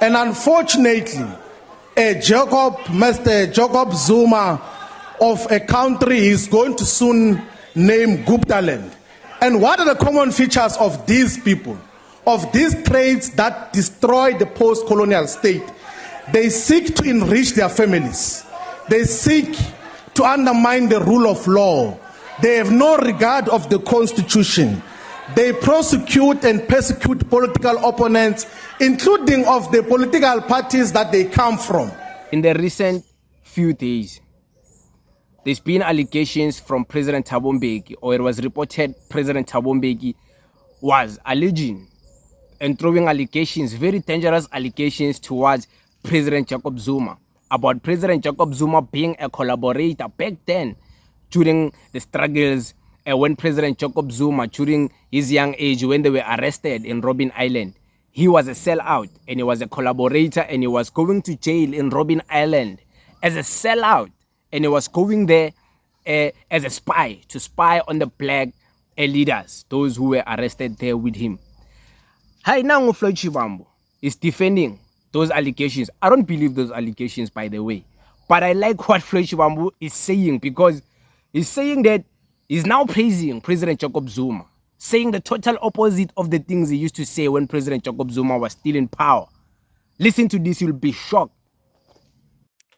And unfortunately, Mr. Jacob Zuma of a country is going to soon name Guptaland. And what are the common features of these people, of these traits that destroy the post-colonial state? They seek to enrich their families. They seek to undermine the rule of law. They have no regard of the Constitution. They prosecute and persecute political opponents, including of the political parties that they come from. In the recent few days, there's been allegations from President Thabo Mbeki, or it was reported President Thabo Mbeki was alleging and throwing allegations, very dangerous allegations towards President Jacob Zuma, about President Jacob Zuma being a collaborator back then during the struggles when President Jacob Zuma, during his young age, when they were arrested in Robben Island, he was a sellout and he was a collaborator and he was going to jail in Robben Island as a sellout, and he was going there as a spy, to spy on the black leaders, those who were arrested there with him. Hi, now Floyd Shivambu is defending those allegations. I don't believe those allegations, by the way, but I like what Floyd Shivambu is saying, because he's saying that he's now praising President Jacob Zuma, saying the total opposite of the things he used to say when President Jacob Zuma was still in power. Listen to this, you'll be shocked.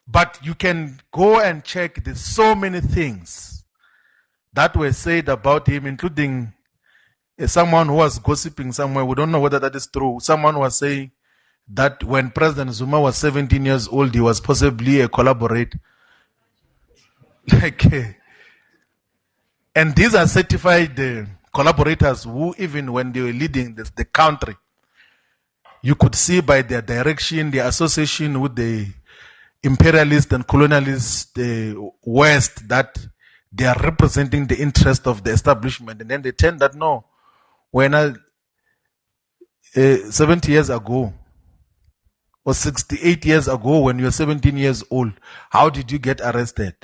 But you can go and check, there's so many things that were said about him, including someone who was gossiping somewhere. We don't know whether that is true. Someone was saying that when President Zuma was 17 years old, he was possibly a collaborator. And these are certified collaborators who, even when they were leading the country, you could see by their direction, their association with the imperialist and colonialist West, that they are representing the interest of the establishment. And then they tend that, no, when 70 years ago, or 68 years ago, when you were 17 years old, how did you get arrested?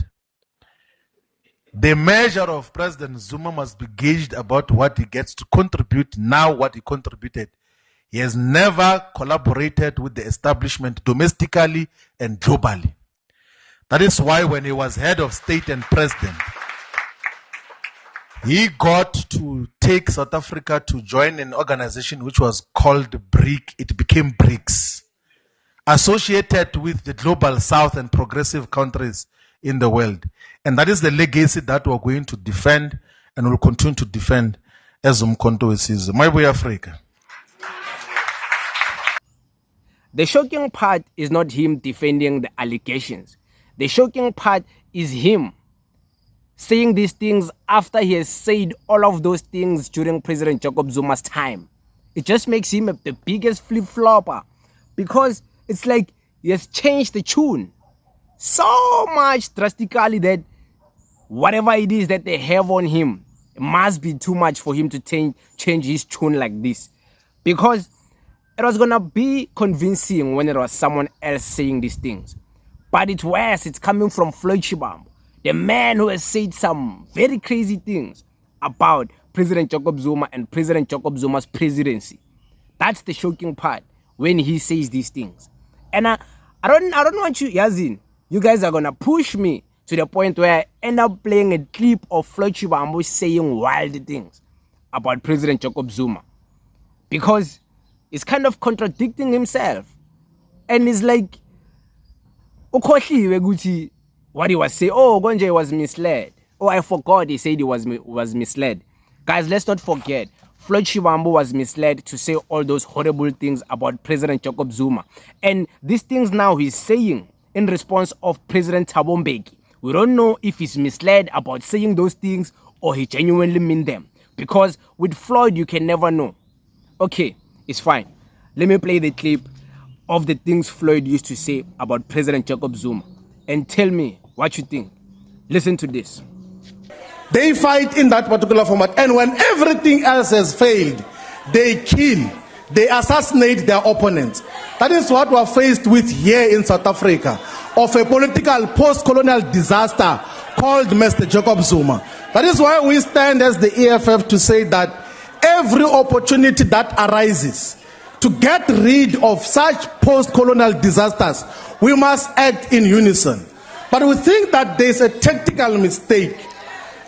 The measure of President Zuma must be gauged about what he gets to contribute now, what he contributed. He has never collaborated with the establishment domestically and globally. That is why when he was head of state and president, he got to take South Africa to join an organization which was called BRIC. It became BRICS, associated with the global south and progressive countries in the world. And that is the legacy that we're going to defend and will continue to defend as Umkhonto wesizwe. My boy Africa. The shocking part is not him defending the allegations. The shocking part is him saying these things after he has said all of those things during President Jacob Zuma's time. It just makes him the biggest flip-flopper, because it's like he has changed the tune so much drastically that whatever it is that they have on him, it must be too much for him to change his tune like this. Because it was going to be convincing when it was someone else saying these things. But it's worse, it's coming from Floyd Shivambu, the man who has said some very crazy things about President Jacob Zuma and President Jacob Zuma's presidency. That's the shocking part, when he says these things. And I don't want you, Yazin, you guys are going to push me to the point where I end up playing a clip of Floyd Shivambu saying wild things about President Jacob Zuma. Because it's kind of contradicting himself. And it's like, what he was saying, oh, Gonje was misled. Oh, I forgot he said he was misled. Guys, let's not forget, Floyd Shivambu was misled to say all those horrible things about President Jacob Zuma. And these things now he's saying in response of President Thabo Mbeki. We don't know if he's misled about saying those things or he genuinely mean them. Because with Floyd, you can never know. Okay, it's fine. Let me play the clip of the things Floyd used to say about President Jacob Zuma and tell me what you think. Listen to this. They fight in that particular format, and when everything else has failed, they kill, they assassinate their opponents. That is what we are faced with here in South Africa, of a political post-colonial disaster called Mr. Jacob Zuma. That is why we stand as the EFF to say that every opportunity that arises to get rid of such post-colonial disasters, we must act in unison. But we think that there's a tactical mistake,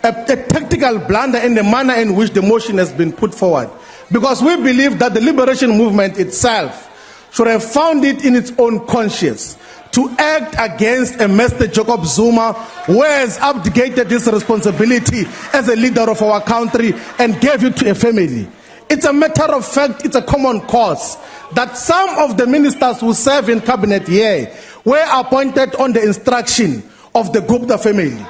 a tactical blunder in the manner in which the motion has been put forward. Because we believe that the liberation movement itself should have found it in its own conscience to act against a Mr. Jacob Zuma, who has abdicated his responsibility as a leader of our country and gave it to a family. It's a matter of fact, it's a common cause that some of the ministers who serve in cabinet here were appointed on the instruction of the Gupta family.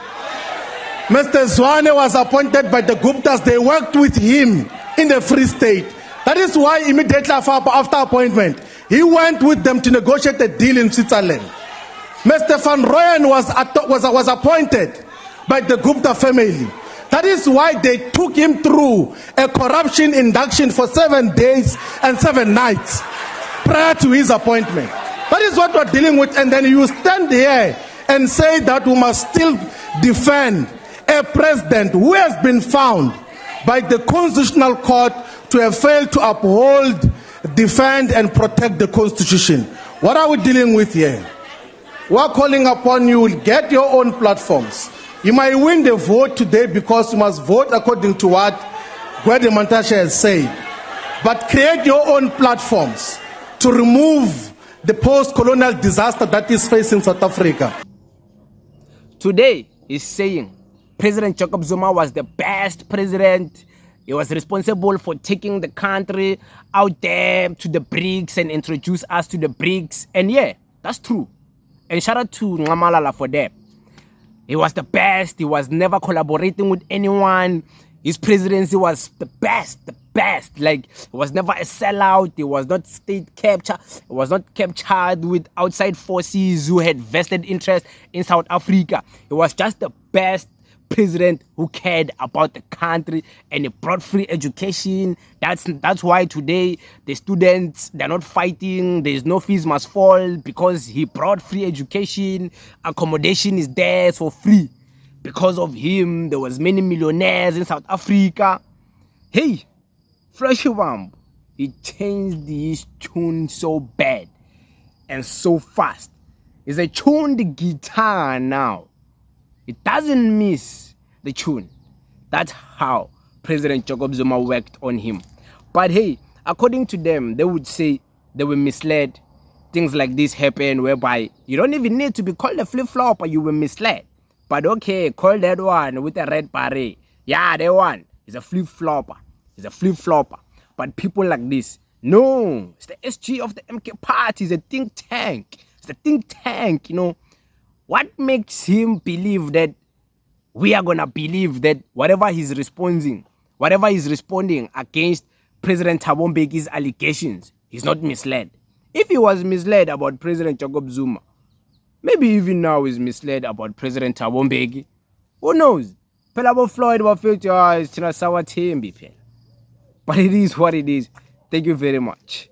Mr. Zwane was appointed by the Guptas. They worked with him in the Free State. That is why immediately after appointment, he went with them to negotiate a deal in Switzerland. Mr. Van Rooyen was appointed by the Gupta family. That is why they took him through a corruption induction for 7 days and 7 nights prior to his appointment. That is what we're dealing with. And then you stand here and say that we must still defend a president who has been found by the Constitutional Court to have failed to uphold, defend, and protect the Constitution. What are we dealing with here? We're calling upon you to get your own platforms. You might win the vote today because you must vote according to what Gwede Mantashe has said. But create your own platforms to remove the post-colonial disaster that is facing South Africa. Today is saying President Jacob Zuma was the best president. He was responsible for taking the country out there to the BRICS and introduce us to the BRICS. And yeah, that's true. And shout out to Ngamalala for that. He was the best. He was never collaborating with anyone. His presidency was the best. Like, it was never a sellout. It was not state capture. It was not captured with outside forces who had vested interest in South Africa. It was just the best president who cared about the country, and he brought free education. That's why today the students, they're not fighting. There's no fees must fall because he brought free education. Accommodation is there for free. Because of him, there was many millionaires in South Africa. Hey, Floyd Shivambu, he changed his tune so bad and so fast. It's a tuned guitar now. It doesn't miss the tune. That's how President Jacob Zuma worked on him. But hey, according to them, they would say they were misled. Things like this happen whereby you don't even need to be called a flip-flopper, you were misled. But okay, call that one with a red beret. Yeah, that one is a flip-flopper. It's a flip-flopper. But people like this, no, it's the SG of the MK party. It's a think tank. It's a think tank, you know. What makes him believe that we are going to believe that whatever he's responding against President Thabo Mbeki's allegations, he's not misled? If he was misled about President Jacob Zuma, maybe even now he's misled about President Thabo Mbeki. Who knows? Phela Floyd wafethu it's sawa thembi phela. But it is what it is. Thank you very much.